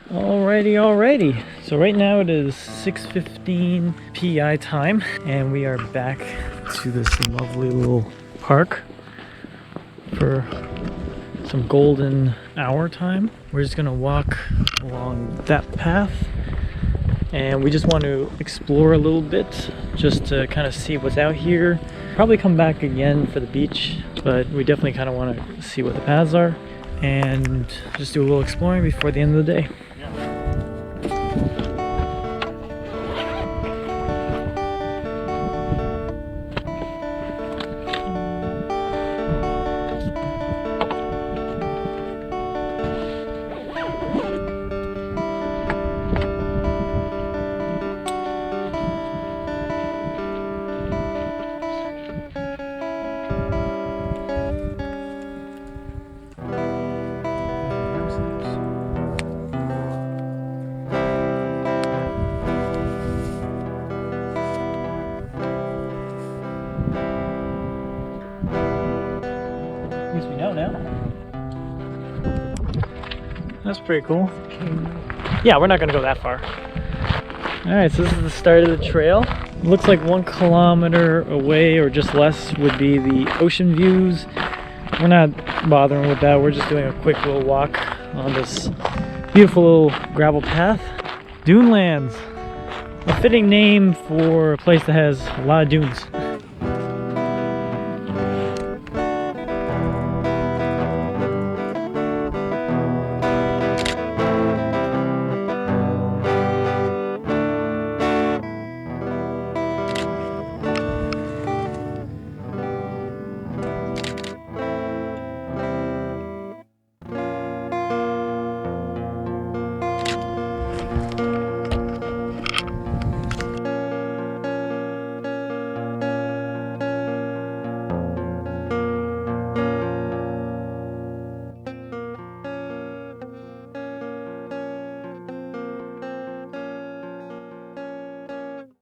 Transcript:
Alrighty. So right now it is 6:15 PI time, and we are back to this lovely little park for some golden hour time. We're just gonna walk along that path, and we just want to explore a little bit just to kind of see what's out here. Probably come back again for the beach, but we definitely kind of want to see what the paths are and just do a little exploring before the end of the day. That's pretty cool. Yeah, we're not gonna go that far. Alright, so this is the start of the trail. Looks like 1 kilometer away or just less would be the ocean views. We're not bothering with that. We're just doing a quick little walk on this beautiful little gravel path. Dunelands. A fitting name for a place that has a lot of dunes.